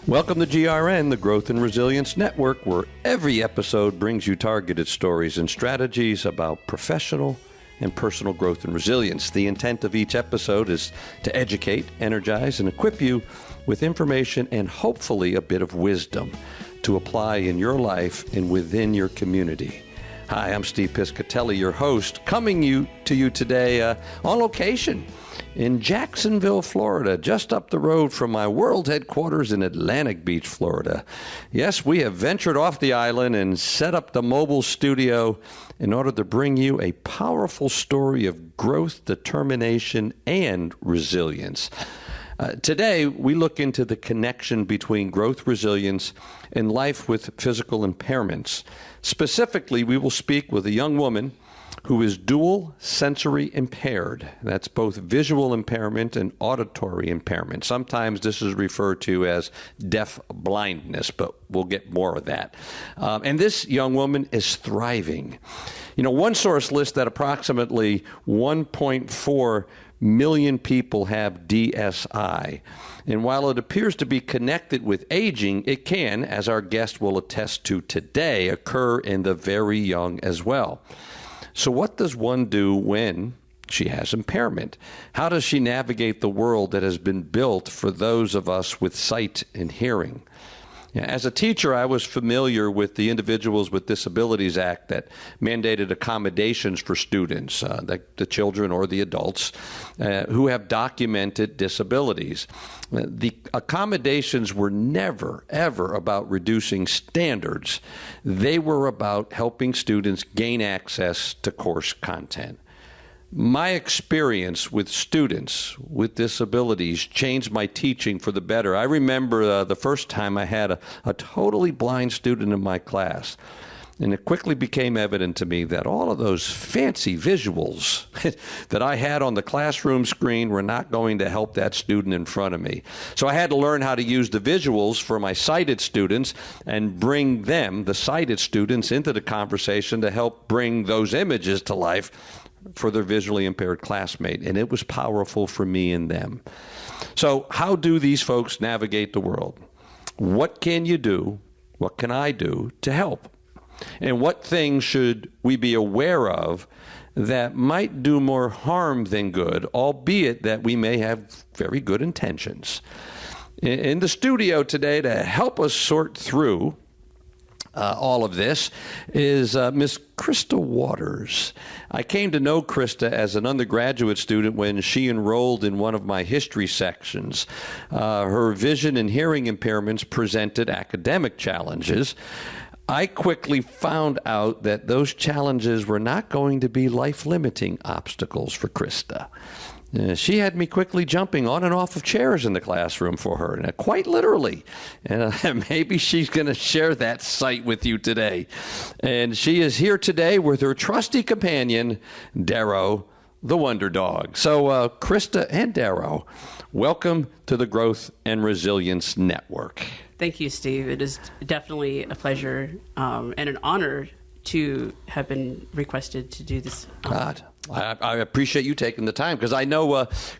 Welcome to GRN, the Growth and Resilience Network, where every episode brings you targeted stories and strategies about professional and personal growth and resilience. The intent of each episode is to educate, energize, and equip you with information and hopefully a bit of wisdom to apply in your life and within your community. Hi, I'm Steve Piscitelli, your host, coming to you today on location in Jacksonville, Florida, just up the road from my world headquarters in Atlantic Beach, Florida. Yes, we have ventured off the island and set up the mobile studio in order to bring you a powerful story of growth, determination, and resilience. Today, we look into the connection between growth, resilience, and life with physical impairments. Specifically, we will speak with a young woman who is dual sensory impaired. That's both visual impairment and auditory impairment. Sometimes this is referred to as deafblindness, but we'll get more of that. And this young woman is thriving. You know, one source lists that approximately 1.4 million people have DSI. And while it appears to be connected with aging, it can, as our guest will attest to today, occur in the very young as well. So what does one do when she has impairment? How does she navigate the world that has been built for those of us with sight and hearing? As a teacher, I was familiar with the Individuals with Disabilities Act that mandated accommodations for students, the children or the adults, who have documented disabilities. The accommodations were never, ever about reducing standards. They were about helping students gain access to course content. My experience with students with disabilities changed my teaching for the better. I remember the first time I had a totally blind student in my class, and it quickly became evident to me that all of those fancy visuals that I had on the classroom screen were not going to help that student in front of me. So I had to learn how to use the visuals for my sighted students and bring them, the sighted students, into the conversation to help bring those images to life for their visually impaired classmate, and it was powerful for me and them. So how do these folks navigate the world? What can you do? What can I do to help? And what things should we be aware of that might do more harm than good, albeit that we may have very good intentions? In the studio today to help us sort through all of this is Miss Krista Waters. I came to know Krista as an undergraduate student when she enrolled in one of my history sections. Her vision and hearing impairments presented academic challenges. I quickly found out that those challenges were not going to be life-limiting obstacles for Krista. She had me quickly jumping on and off of chairs in the classroom for her, and quite literally. And maybe she's going to share that sight with you today. And she is here today with her trusty companion, Darrow, the Wonder Dog. So, Krista and Darrow, welcome to the Growth and Resilience Network. Thank you, Steve. It is definitely a pleasure and an honor to have been requested to do this. I appreciate you taking the time, because I know,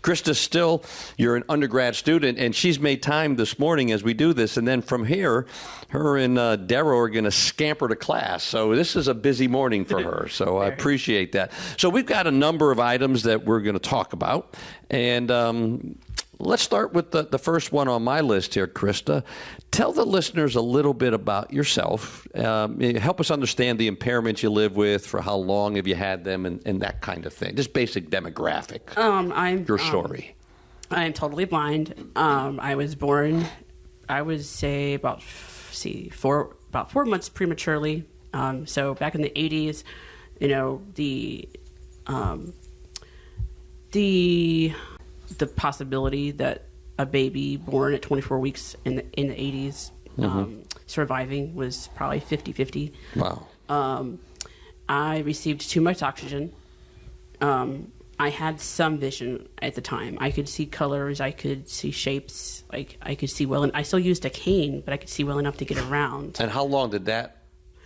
Krista, you're an undergrad student, and she's made time this morning as we do this, and then from here, her and Darrow are going to scamper to class. So this is a busy morning for her, so I appreciate that. So we've got a number of items that we're going to talk about, and let's start with the first one on my list here, Krista. Tell the listeners a little bit about yourself. Help us understand the impairments you live with, for how long have you had them, and that kind of thing. Just basic demographic. Your story. I'm totally blind. I was born, I would say about 4 months prematurely. So back in the 80s, you know, the possibility that a baby born at 24 weeks in the 80s surviving was probably 50-50. Wow. I received too much oxygen. I had some vision at the time. I could see colors. I could see shapes. Like I could see well. And I still used a cane, but I could see well enough to get around. And how long did that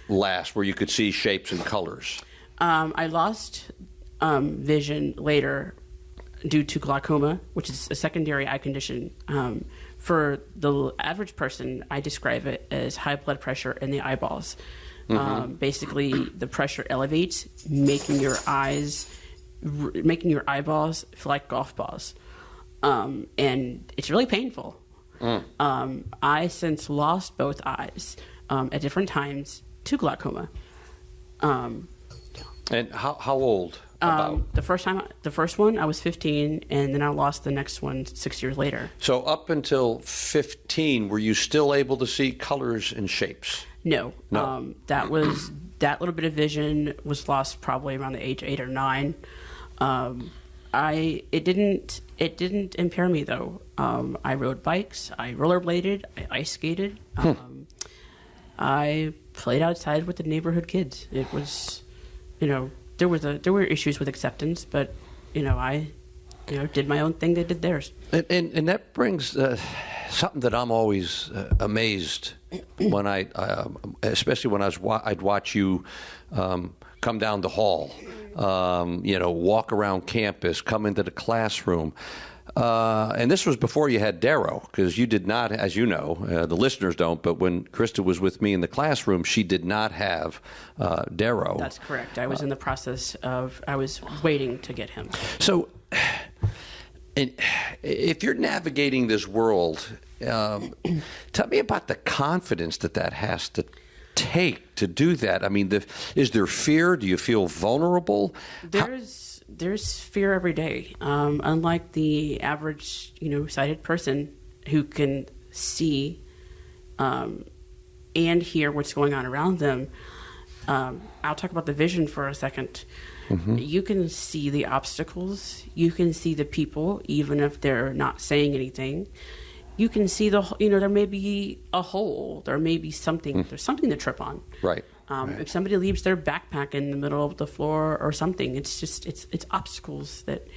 last, where you could see shapes and colors? I lost vision later due to glaucoma, which is a secondary eye condition for the average person, I describe it as high blood pressure in the eyeballs. Basically, the pressure elevates, making your eyeballs feel like golf balls, and it's really painful. I since lost both eyes at different times to glaucoma. And how old? About? The first one, I was 15, and then I lost the next one 6 years later. So up until 15, were you still able to see colors and shapes? No. That little bit of vision was lost probably around the age of 8 or 9. It didn't impair me though. I rode bikes, I rollerbladed, I ice skated. I played outside with the neighborhood kids. It was, there were issues with acceptance, but I did my own thing. They did theirs. And that brings something that I'm always amazed when especially when I'd watch you come down the hall, walk around campus, come into the classroom. And this was before you had Darrow, because you did not, as you know, the listeners don't, but when Krista was with me in the classroom, she did not have Darrow. That's correct. I was in the process I was waiting to get him. So, if you're navigating this world, tell me about the confidence that has to take to do that. I mean, is there fear? Do you feel vulnerable? There's fear every day. Unlike the average, sighted person who can see and hear what's going on around them. I'll talk about the vision for a second. You can see the obstacles. You can see the people, even if they're not saying anything. You can see there may be a hole. There may be something. There's something to trip on. Right. If somebody leaves their backpack in the middle of the floor or something, it's obstacles that,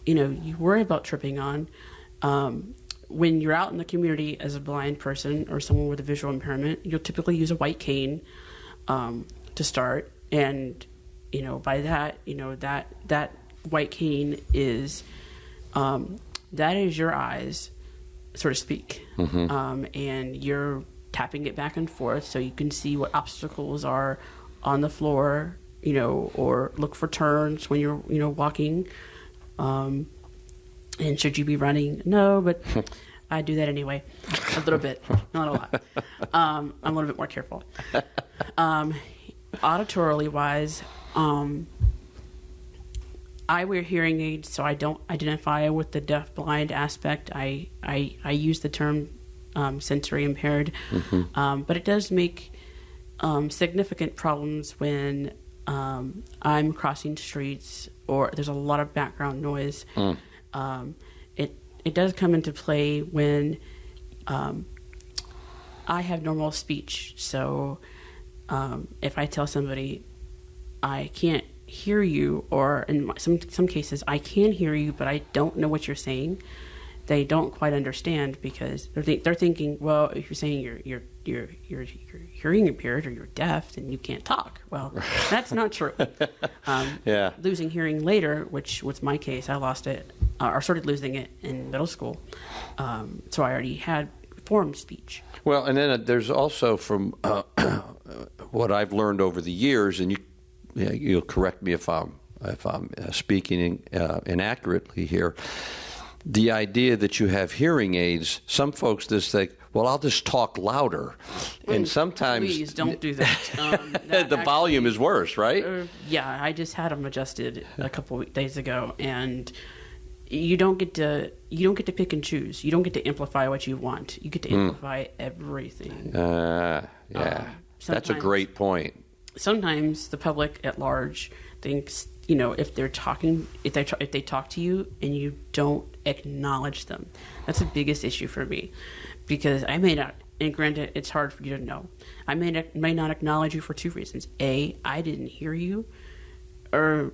you worry about tripping on. When you're out in the community as a blind person or someone with a visual impairment, you'll typically use a white cane to start. And, by that, that white cane is, that is your eyes, so to speak. And you're tapping it back and forth so you can see what obstacles are on the floor, or look for turns when you're, walking. And should you be running? No, but I do that anyway. A little bit, not a lot. I'm a little bit more careful. Auditorily-wise, I wear hearing aids, so I don't identify with the deaf-blind aspect. I use the term sensory impaired, but it does make significant problems when I'm crossing streets or there's a lot of background noise. It does come into play when I have normal speech. So if I tell somebody I can't hear you, or in some cases I can hear you, but I don't know what you're saying, they don't quite understand because they're thinking, well, if you're saying you're hearing impaired or you're deaf, then you can't talk. Well, that's not true. Losing hearing later, which was my case, I lost it or started losing it in middle school. So I already had formed speech. Well, and then there's also from what I've learned over the years, and you'll correct me if I'm speaking inaccurately here. The idea that you have hearing aids, some folks just think, well, I'll just talk louder. And sometimes... Please don't do that. The volume is worse, right? Yeah, I just had them adjusted a couple of days ago, and you don't get to pick and choose. You don't get to amplify what you want. You get to amplify everything. That's a great point. Sometimes the public at large thinks, if they talk to you and you don't acknowledge them, that's the biggest issue for me, because I may not, and granted, it's hard for you to know, I may not acknowledge you for two reasons. A, I didn't hear you, or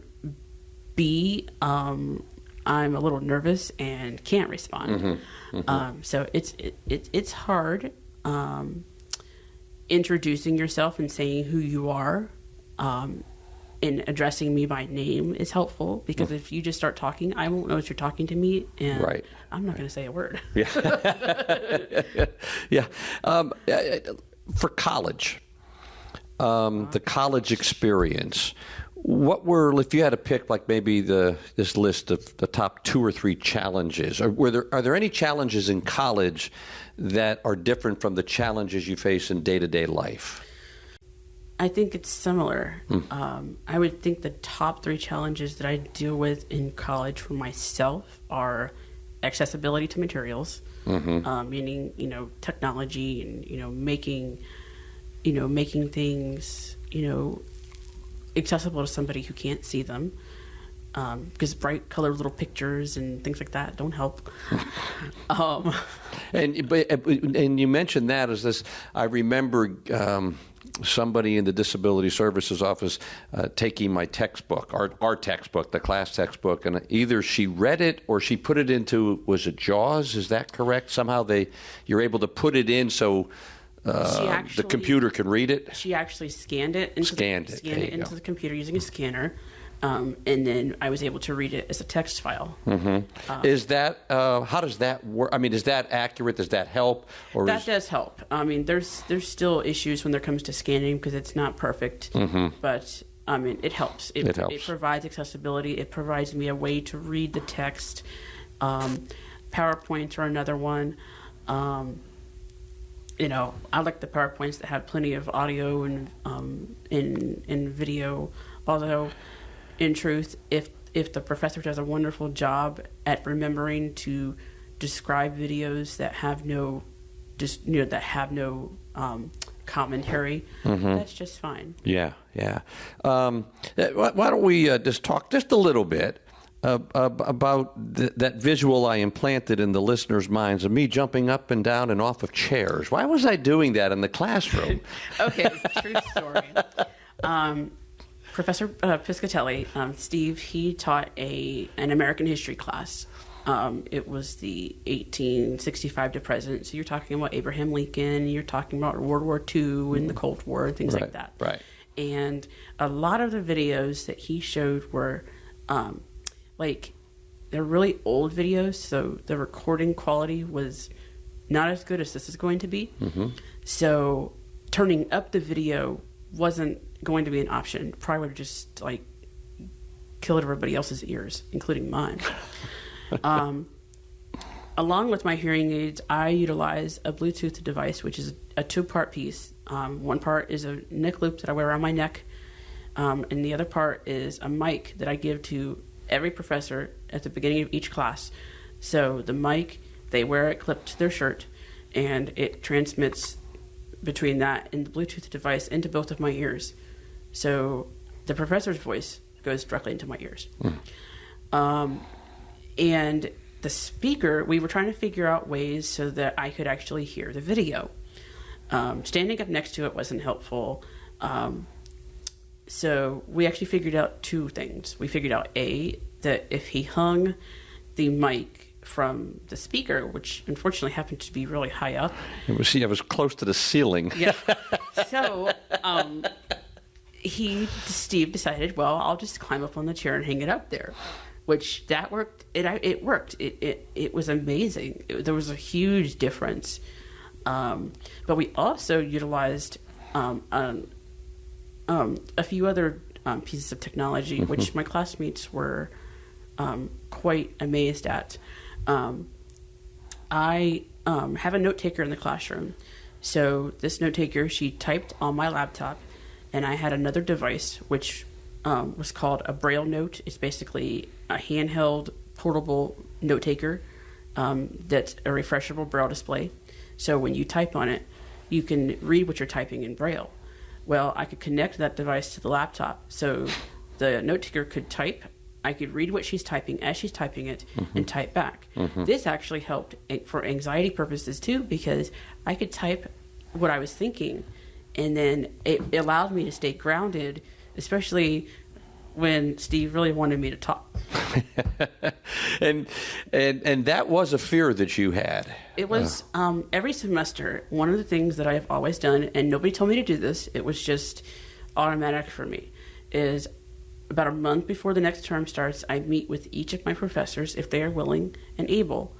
B, I'm a little nervous and can't respond. So it's hard introducing yourself and saying who you are. in addressing me by name is helpful, because if you just start talking, I won't know if you're talking to me, and Right. I'm not going to say a word. Yeah. Yeah. For college, the college experience, what were, if you had to pick like maybe this list of the top 2 or 3 challenges, are there any challenges in college that are different from the challenges you face in day-to-day life? I think it's similar. I would think the top 3 challenges that I deal with in college for myself are accessibility to materials, meaning, technology and, making things, accessible to somebody who can't see them. Because bright colored little pictures and things like that don't help. And you mentioned that as this. I remember somebody in the Disability Services Office taking my textbook, our textbook, the class textbook, and either she read it or she put it into, was it JAWS? Is that correct? Somehow you're able to put it in so the computer can read it. She actually scanned it into the computer using a scanner. And then I was able to read it as a text file. Is that how does that work? I mean, is that accurate? Does that help? Or that does help. I mean, there's still issues when it comes to scanning because it's not perfect. But I mean, it helps. It helps. It provides accessibility. It provides me a way to read the text. PowerPoints are another one. I like the PowerPoints that have plenty of audio and video, although. In truth, if the professor does a wonderful job at remembering to describe videos that have no commentary, that's just fine. Yeah. Why don't we just talk just a little bit about that visual I implanted in the listeners' minds of me jumping up and down and off of chairs. Why was I doing that in the classroom? Okay, true story. Professor Piscitelli, Steve, he taught an American history class. It was the 1865 to present. So you're talking about Abraham Lincoln, you're talking about World War II and the Cold War and things like that. Right. And a lot of the videos that he showed were they're really old videos, so the recording quality was not as good as this is going to be. So turning up the video wasn't going to be an option. Probably would have just killed everybody else's ears, including mine. Along with my hearing aids, I utilize a Bluetooth device, which is a 2-part piece. One part is a neck loop that I wear around my neck, and the other part is a mic that I give to every professor at the beginning of each class. So the mic, they wear it clipped to their shirt, and it transmits between that and the Bluetooth device into both of my ears. So the professor's voice goes directly into my ears. And the speaker, we were trying to figure out ways so that I could actually hear the video. Standing up next to it wasn't helpful. So we actually figured out 2 things. We figured out, A, that if he hung the mic from the speaker, which unfortunately happened to be really high up. It was close to the ceiling. Yeah. So Steve decided, well, I'll just climb up on the chair and hang it up there, which that worked. It worked. It was amazing. There was a huge difference. But we also utilized a few other pieces of technology, which my classmates were quite amazed at. I have a note taker in the classroom. So this note taker, she typed on my laptop, and I had another device which was called a Braille note. It's basically a handheld portable note taker that's a refreshable Braille display. So when you type on it, you can read what you're typing in Braille. Well, I could connect that device to the laptop, so the note taker could type. I could read what she's typing as she's typing it and type back. This actually helped for anxiety purposes too, because I could type what I was thinking, and then it allowed me to stay grounded, especially when Steve really wanted me to talk. and that was a fear that you had. It was every semester. One of the things that I've always done, and nobody told me to do this, it was just automatic for me, is about a month before the next term starts, I meet with each of my professors if they are willing and able.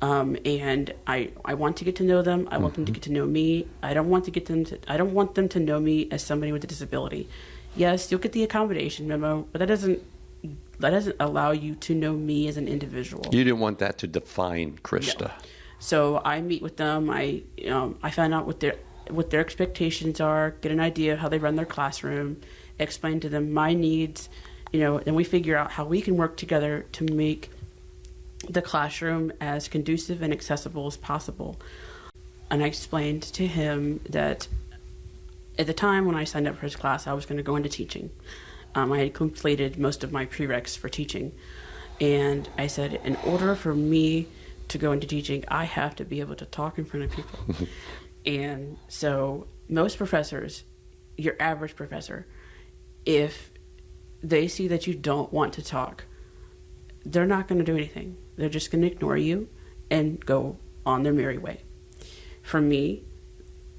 And I want to get to know them. I want them to get to know me. I don't want them to know me as somebody with a disability. Yes, you'll get the accommodation memo, but that doesn't allow you to know me as an individual. You didn't want that to define Krista. No. So I meet with them. I find out what their expectations are, get an idea of how they run their classroom, explain to them my needs, and we figure out how we can work together to make the classroom as conducive and accessible as possible. And I explained to him that at the time when I signed up for his class, I was going to go into teaching. I had completed most of my prereqs for teaching. And I said, in order for me to go into teaching, I have to be able to talk in front of people. And so most professors, your average professor, if they see that you don't want to talk, they're not going to do anything. They're just going to ignore you and go on their merry way. For me,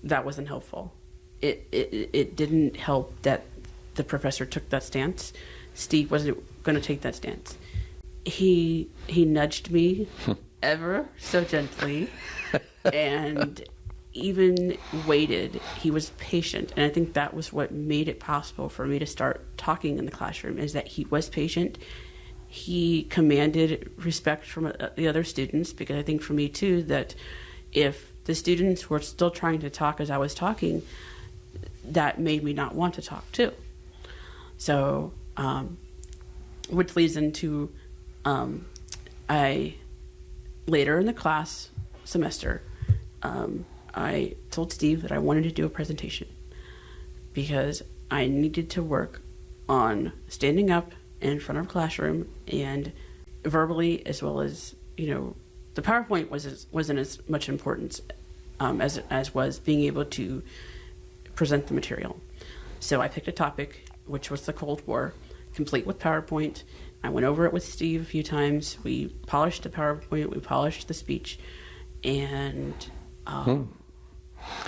that wasn't helpful. It didn't help that the professor took that stance. Steve wasn't going to take that stance. He nudged me ever so gently and even waited. He was patient, and I think that was what made it possible for me to start talking in the classroom, is that he was patient. He commanded respect from the other students, because I think for me too, that if the students were still trying to talk as I was talking, that made me not want to talk too. So, which leads into, later in the class semester, I told Steve that I wanted to do a presentation because I needed to work on standing up in front of a classroom and verbally, as well as, the PowerPoint wasn't as much importance as was being able to present the material. So I picked a topic, which was the Cold War, complete with PowerPoint. I went over it with Steve a few times. We polished the PowerPoint, we polished the speech, and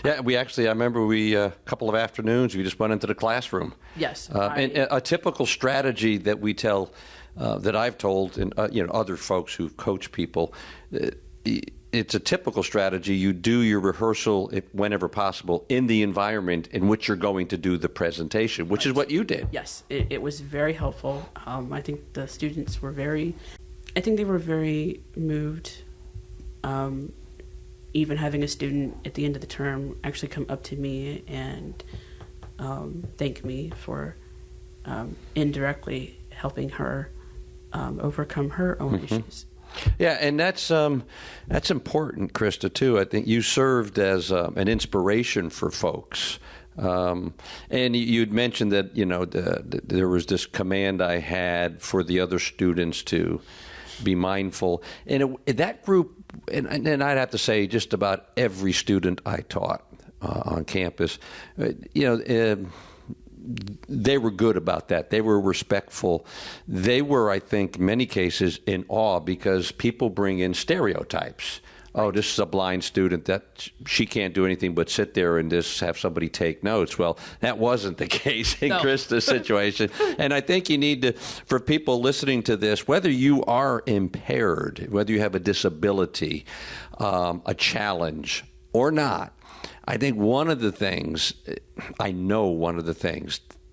yeah, I remember a couple of afternoons, we just went into the classroom. Yes. And a typical strategy that we tell, that I've told, and other folks who've coached people, it's a typical strategy. You do your rehearsal, whenever possible, in the environment in which you're going to do the presentation, which is what you did. Yes, it was very helpful. I think the students were very moved. Even having a student at the end of the term actually come up to me and thank me for indirectly helping her overcome her own issues. Yeah, and that's important, Krista, too. I think you served as an inspiration for folks. And you'd mentioned that, there was this command I had for the other students to be mindful. And that group, and I'd have to say just about every student I taught on campus, they were good about that. They were respectful. They were, I think, in many cases in awe, because people bring in stereotypes. Oh, this is a blind student, that she can't do anything but sit there and just have somebody take notes. Well, that wasn't the case in Krista's situation. And I think you need to, for people listening to this, whether you are impaired, whether you have a disability, a challenge or not, I think one of the things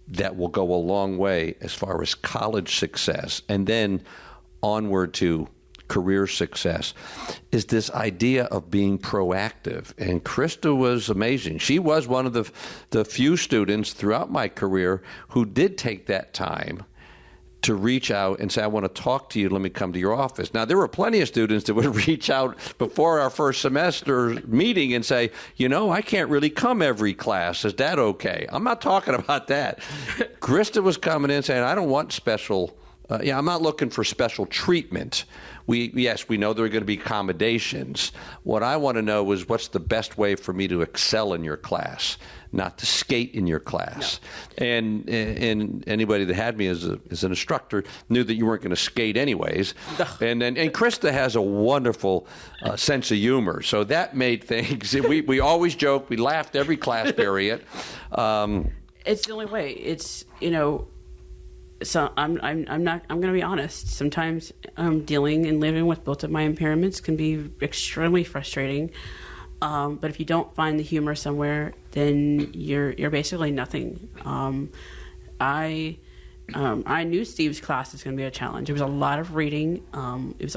that will go a long way as far as college success and then onward to career success is this idea of being proactive. And Krista was amazing. She was one of the few students throughout my career who did take that time to reach out and say, I want to talk to you, let me come to your office. Now, there were plenty of students that would reach out before our first semester meeting and say, I can't really come every class. Is that okay? I'm not talking about that. Krista was coming in saying, I don't want special, I'm not looking for special treatment. We know there are going to be accommodations. What I want to know is what's the best way for me to excel in your class, not to skate in your class. No. And anybody that had me as an instructor knew that you weren't going to skate anyways. No. And Krista has a wonderful sense of humor, so that made things. We always joked. We laughed every class period. It's the only way. It's so I'm going to be honest. Sometimes dealing and living with both of my impairments can be extremely frustrating. But if you don't find the humor somewhere, then you're basically nothing. I knew Steve's class was going to be a challenge. It was a lot of reading. It was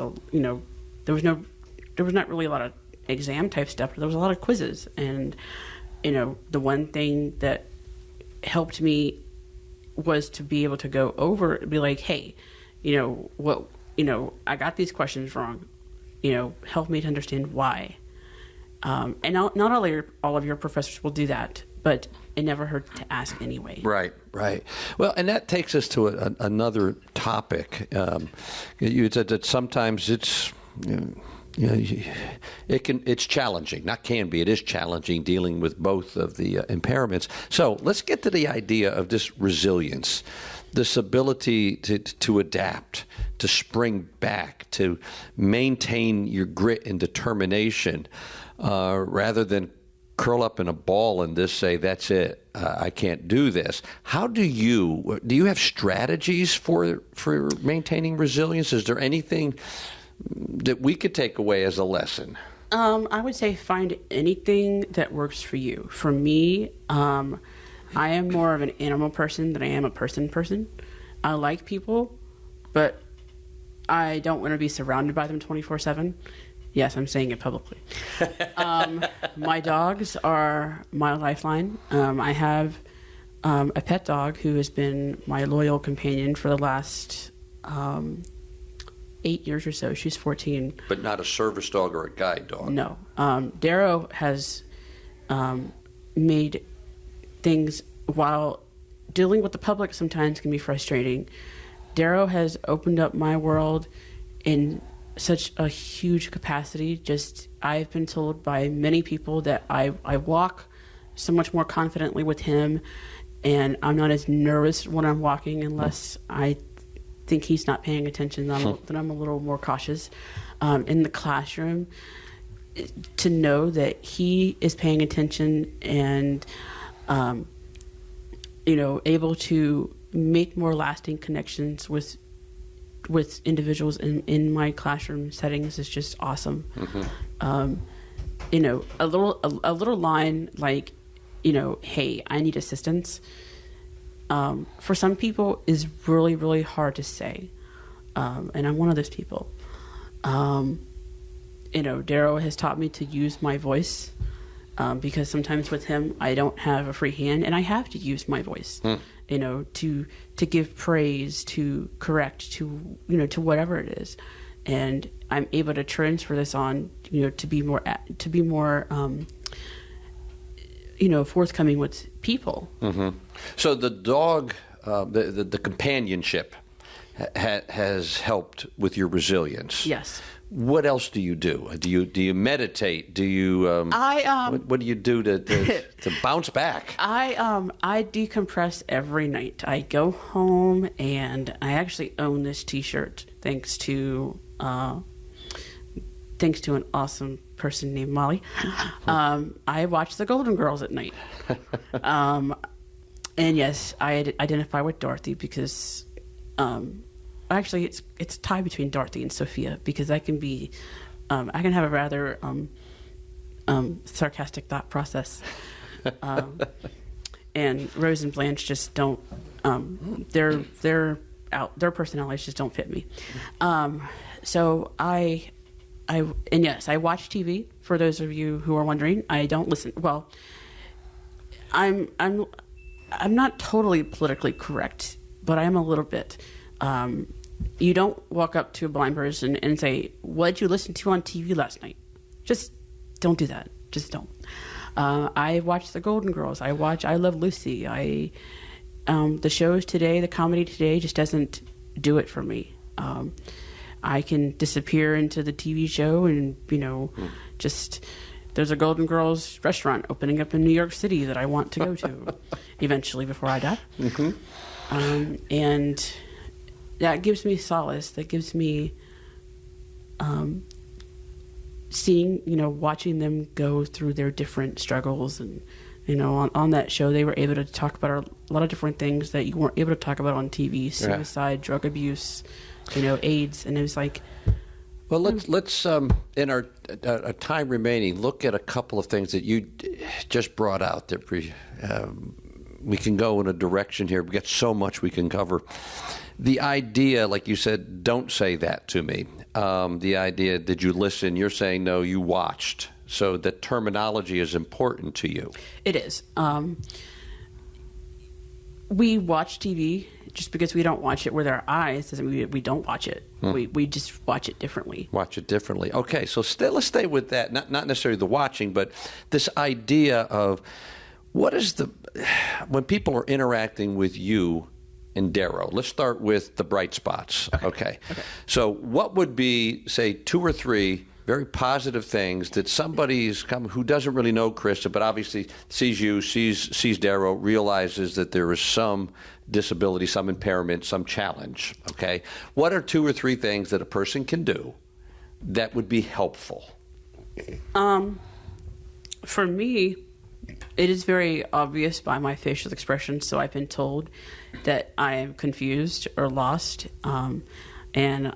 there was not really a lot of exam type stuff, but there was a lot of quizzes. And the one thing that helped me was to be able to go over and be like, hey, I got these questions wrong. Help me to understand why. And not all of your professors will do that, but it never hurt to ask anyway. Right. Well, and that takes us to another topic. You said that sometimes it's it's challenging. Not can be. It is challenging dealing with both of the impairments. So let's get to the idea of this resilience, this ability to adapt, to spring back, to maintain your grit and determination, rather than curl up in a ball and just say, that's it, I can't do this. How do you have strategies for maintaining resilience? Is there anything that we could take away as a lesson? I would say find anything that works for you. For me, I am more of an animal person than I am a person. I like people, but I don't want to be surrounded by them 24/7. Yes, I'm saying it publicly. My dogs are my lifeline. I have a pet dog who has been my loyal companion for the last 8 years or so. She's 14. But not a service dog or a guide dog? No. Darrow has made things, while dealing with the public sometimes can be frustrating, Darrow has opened up my world in such a huge capacity. Just, I've been told by many people that I walk so much more confidently with him, and I'm not as nervous when I'm walking unless I think he's not paying attention. Then I'm a little more cautious. In the classroom, to know that he is paying attention and able to make more lasting connections with individuals in my classroom settings is just awesome. Mm-hmm. A little line like, hey, I need assistance, for some people is really, really hard to say. And I'm one of those people. Darrow has taught me to use my voice, because sometimes with him, I don't have a free hand and I have to use my voice, to give praise, to correct, to whatever it is. And I'm able to transfer this on, to be more forthcoming with people. Mm-hmm. So the dog, the companionship has helped with your resilience. Yes. What else do you do? Do you meditate? Do you what do you do to bounce back? I decompress every night. I go home and I actually own this T-shirt thanks to an awesome person named Molly. I watch the Golden Girls at night. And yes, I identify with Dorothy because actually it's a tie between Dorothy and Sophia, because I can be I can have a rather sarcastic thought process. And Rose and Blanche just don't their personalities just don't fit me. So I watch TV. For those of you who are wondering, I don't listen. Well, I'm not totally politically correct, but I am a little bit. You don't walk up to a blind person and say, "What did you listen to on TV last night?" Just don't do that. Just don't. I watch the Golden Girls. I Love Lucy. The shows today, the comedy today, just doesn't do it for me. I can disappear into the TV show and, just, there's a Golden Girls restaurant opening up in New York City that I want to go to eventually before I die. Mm-hmm. And that gives me solace. That gives me seeing, watching them go through their different struggles and On that show, they were able to talk about a lot of different things that you weren't able to talk about on TV: suicide, drug abuse, AIDS, and it was like. Well, let's in our time remaining, look at a couple of things that you just brought out that we can go in a direction here. We've got so much we can cover. The idea, like you said, don't say that to me. The idea, did you listen? You're saying, no, you watched. So the terminology is important to you. It is. We watch TV. Just because we don't watch it with our eyes doesn't mean we don't watch it. We just watch it differently. Watch it differently. Okay, so let's stay with that. Not necessarily the watching, but this idea of what is when people are interacting with you and Darrow. Let's start with the bright spots. Okay. So what would be, say, 2 or 3 very positive things that somebody's who doesn't really know Krista, but obviously sees you, sees Darrow, realizes that there is some disability, some impairment, some challenge. Okay, what are 2 or 3 things that a person can do that would be helpful? For me, it is very obvious by my facial expression. So I've been told that I am confused or lost, and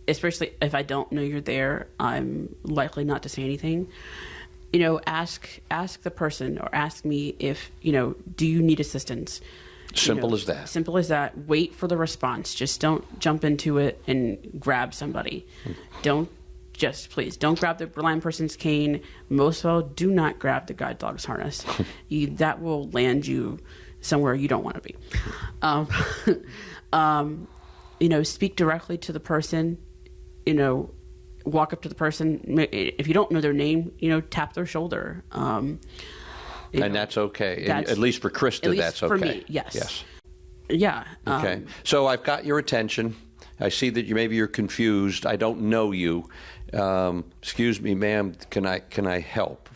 especially if I don't know you're there, I'm likely not to say anything. Ask the person or ask me if, do you need assistance? Simple as that. Simple as that. Wait for the response. Just don't jump into it and grab somebody. Please don't grab the blind person's cane. Most of all, do not grab the guide dog's harness. That will land you somewhere you don't want to be. Speak directly to the person. Walk up to the person. If you don't know their name, tap their shoulder. And that's okay. At least for Krista, that's okay. For me, yes. Yeah. Okay. So I've got your attention. I see that maybe you're confused. I don't know you. Excuse me, ma'am. Can I help?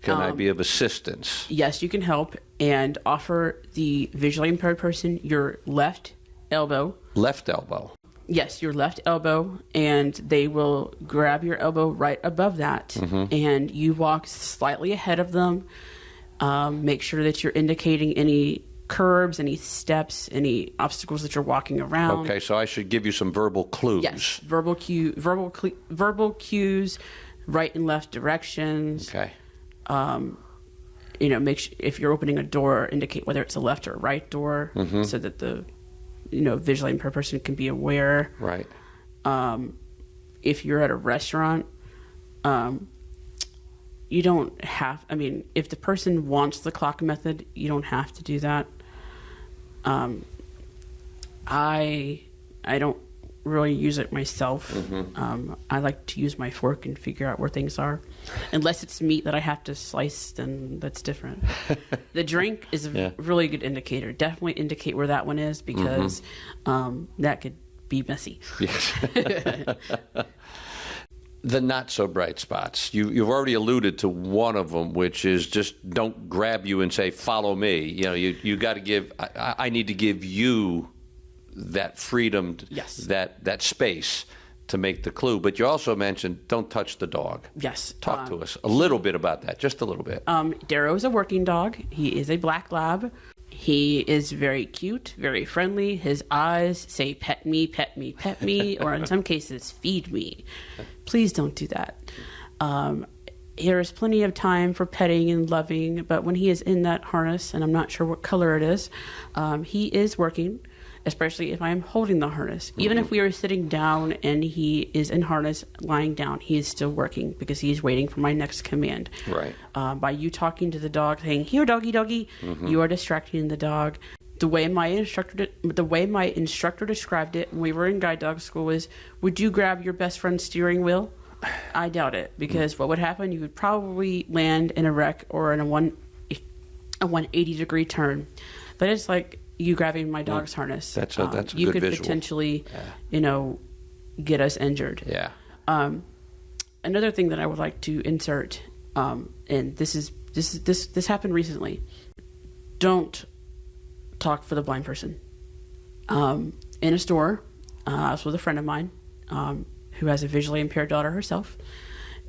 Can I be of assistance? Yes, you can help and offer the visually impaired person your left elbow. Left elbow. Yes, your left elbow, and they will grab your elbow right above that, and you walk slightly ahead of them. Make sure that you're indicating any curbs, any steps, any obstacles that you're walking around. Okay, so I should give you some verbal clues. Yes, verbal cues, right and left directions. Okay. Make sure if you're opening a door, indicate whether it's a left or a right door, so that the visually impaired person can be aware. Right. If you're at a restaurant, you don't have. If the person wants the clock method, you don't have to do that. I don't really use it myself. I like to use my fork and figure out where things are. Unless it's meat that I have to slice, then that's different. The drink is a really good indicator. Definitely indicate where that one is, because that could be messy. Yes. The not so bright spots. You've already alluded to one of them, which is just don't grab you and say, follow me. You got to give, I need to give you that freedom, that space to make the clue. But you also mentioned don't touch the dog. Yes. Talk to us a little bit about that, just a little bit. Darrow is a working dog. He is a black lab. He is very cute, very friendly. His eyes say, pet me, pet me, pet me, or in some cases, feed me. Please don't do that. There is plenty of time for petting and loving, but when he is in that harness, and I'm not sure what color it is, he is working, especially if I am holding the harness. Even if we are sitting down and he is in harness, lying down, he is still working because he's waiting for my next command. Right. By you talking to the dog, saying, here, doggy, doggy, you are distracting the dog. The way my instructor described it when we were in guide dog school is, would you grab your best friend's steering wheel? I doubt it, because what would happen, you would probably land in a wreck or in a 180-degree turn. But it's like you grabbing my dog's harness. That's a you good could visual. Potentially, get us injured. Yeah. Another thing that I would like to insert, and this happened recently. Don't talk for the blind person. In a store, I was with a friend of mine who has a visually impaired daughter herself,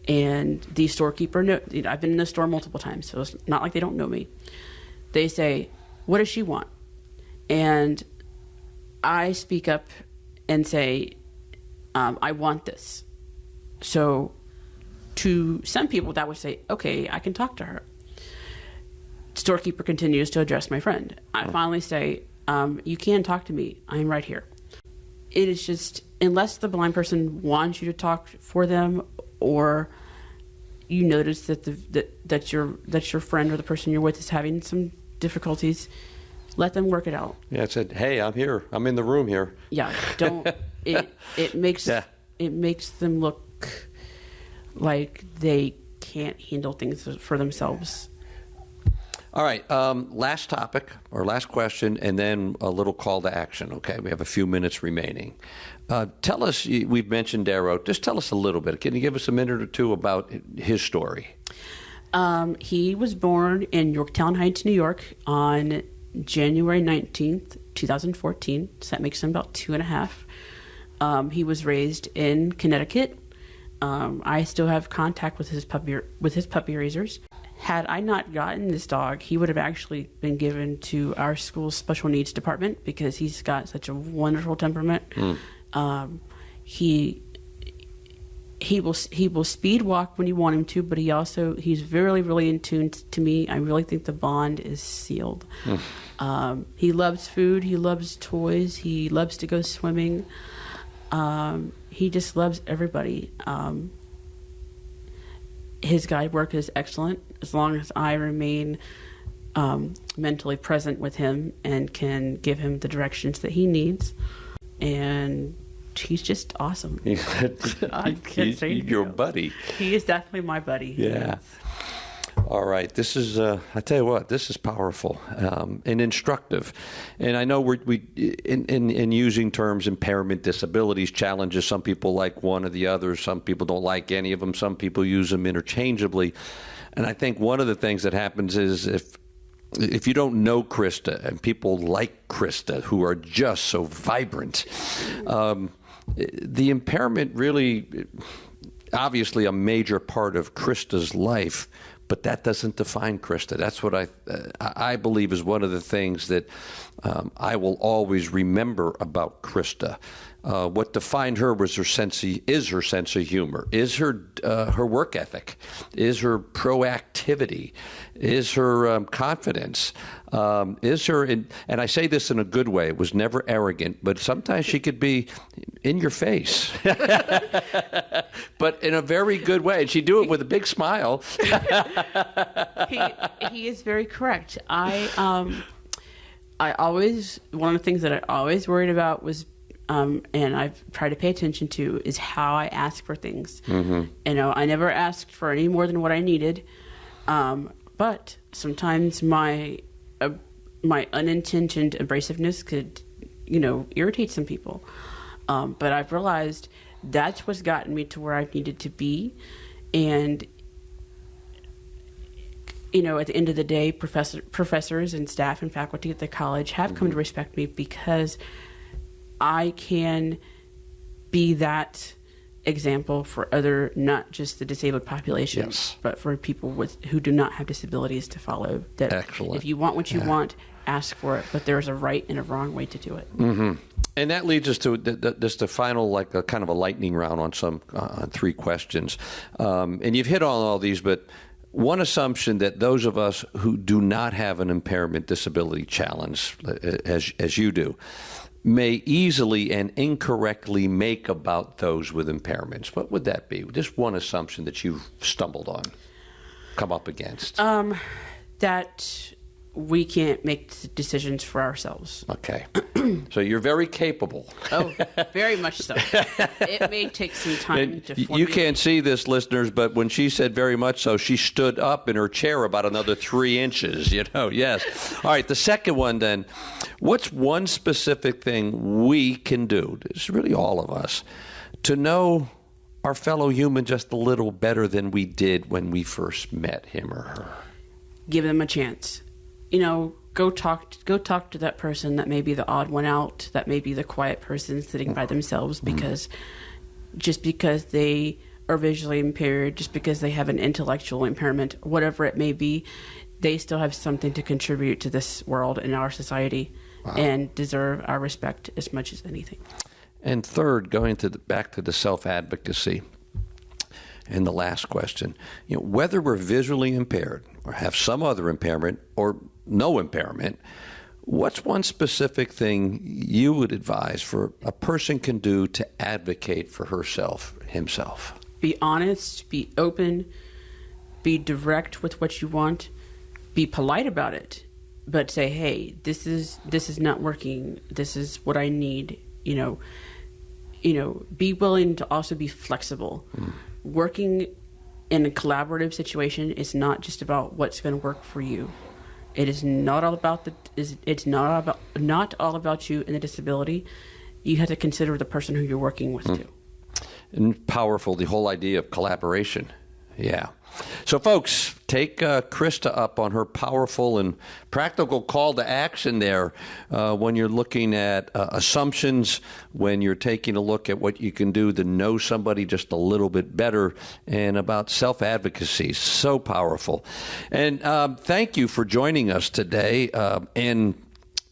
And the storekeeper, I've been in the store multiple times, so it's not like they don't know me. They say, what does she want? And I speak up and say, I want this. So to some people, that would say, okay, I can talk to her. Storekeeper continues to address my friend. I finally say, you can talk to me. I'm right here. It is just, unless the blind person wants you to talk for them, or you notice that your friend or the person you're with is having some difficulties, let them work it out. Yeah, it said, hey, I'm here. I'm in the room here. Yeah, don't. It makes them look like they can't handle things for themselves. All right, last topic or last question, and then a little call to action. Okay, we have a few minutes remaining. Tell us, we've mentioned Darrow, just tell us a little bit. Can you give us a minute or two about his story? He was born in Yorktown Heights, New York on January 19th, 2014, so that makes him about 2.5. He was raised in Connecticut. I still have contact with his puppy raisers. Had I not gotten this dog, he would have actually been given to our school's special needs department because he's got such a wonderful temperament. He will speed walk when you want him to, but he's really, really in tune to me. I really think the bond is sealed. He loves food. He loves toys. He loves to go swimming. He just loves everybody. His guide work is excellent as long as I remain mentally present with him and can give him the directions that he needs. And he's just awesome. I can't say your buddy. He is definitely my buddy. Yeah. All right. This is, I tell you what, this is powerful and instructive. And I know we in using terms impairment, disabilities, challenges, some people like one or the other. Some people don't like any of them. Some people use them interchangeably. And I think one of the things that happens is if you don't know Krista and people like Krista who are just so vibrant, the impairment really, obviously a major part of Krista's life, but that doesn't define Krista. That's what I believe is one of the things that I will always remember about Krista. What defined her was her sense of humor, is her work ethic, is her proactivity, is her confidence, is her, and I say this in a good way, it was never arrogant, but sometimes she could be in your face, but in a very good way. And she'd do it with a big smile. He is very correct. I always, one of the things that I always worried about was, and I've tried to pay attention to, is how I ask for things. You know, I never asked for any more than what I needed, but sometimes my unintentioned abrasiveness could, irritate some people. But I've realized that's what's gotten me to where I've needed to be, and at the end of the day, professors and staff and faculty at the college have come to respect me because I can be that example for not just the disabled population, but for people who do not have disabilities to follow. That Excellent. If you want what you want, ask for it, but there's a right and a wrong way to do it. And that leads us to just the final, like a kind of a lightning round on 3 questions. And you've hit on all these, but one assumption that those of us who do not have an impairment disability challenge, as you do, may easily and incorrectly make about those with impairments. What would that be? Just one assumption that you've stumbled on, come up against. That we can't make decisions for ourselves. Okay. So you're very capable. Oh, very much so. It may take some time to formulate. You can't see this, listeners, but when she said very much so, she stood up in her chair about another 3 inches, yes. All right, the second one then. What's one specific thing we can do, it's really all of us, to know our fellow human just a little better than we did when we first met him or her? Give them a chance. Go talk to that person that may be the odd one out, that may be the quiet person sitting by themselves, because just because they are visually impaired, just because they have an intellectual impairment, whatever it may be, they still have something to contribute to this world and our society. Wow. And deserve our respect as much as anything. And third, going back to the self-advocacy, and the last question, whether we're visually impaired or have some other impairment or no impairment, what's one specific thing you would advise for a person can do to advocate for himself? Be honest, be open, be direct with what you want, be polite about it, but say, hey, this is not working. This is what I need. Be willing to also be flexible. Working in a collaborative situation is not just about what's going to work for you. It is not all about not all about you and the disability. You have to consider the person who you're working with too. And powerful, the whole idea of collaboration. Yeah. So, folks, take Krista up on her powerful and practical call to action there when you're looking at assumptions, when you're taking a look at what you can do to know somebody just a little bit better, and about self-advocacy. So powerful. And thank you for joining us today. And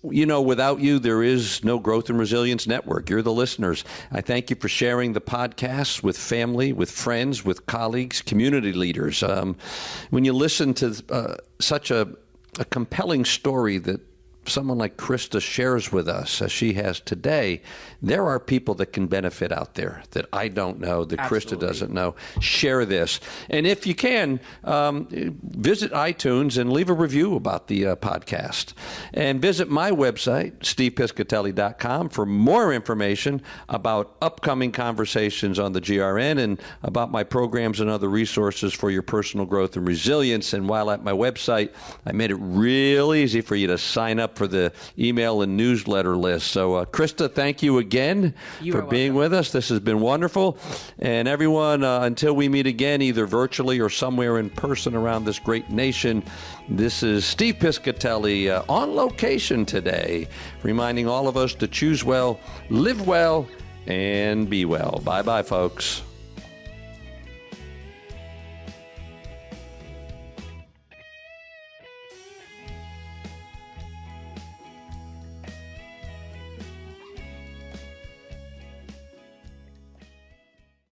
without you, there is no Growth and Resilience Network. You're the listeners. I thank you for sharing the podcast with family, with friends, with colleagues, community leaders. When you listen to such a compelling story that someone like Krista shares with us, as she has today, there are people that can benefit out there that I don't know, that Absolutely. Krista doesn't know. Share this. And if you can, visit iTunes and leave a review about the podcast. And visit my website, stevepiscitelli.com, for more information about upcoming conversations on the GRN and about my programs and other resources for your personal growth and resilience. And while at my website, I made it real easy for you to sign up for the email and newsletter list. So, Krista, thank you again for being with us. This has been wonderful. And everyone, until we meet again, either virtually or somewhere in person around this great nation, this is Steve Piscitelli on location today, reminding all of us to choose well, live well, and be well. Bye-bye, folks.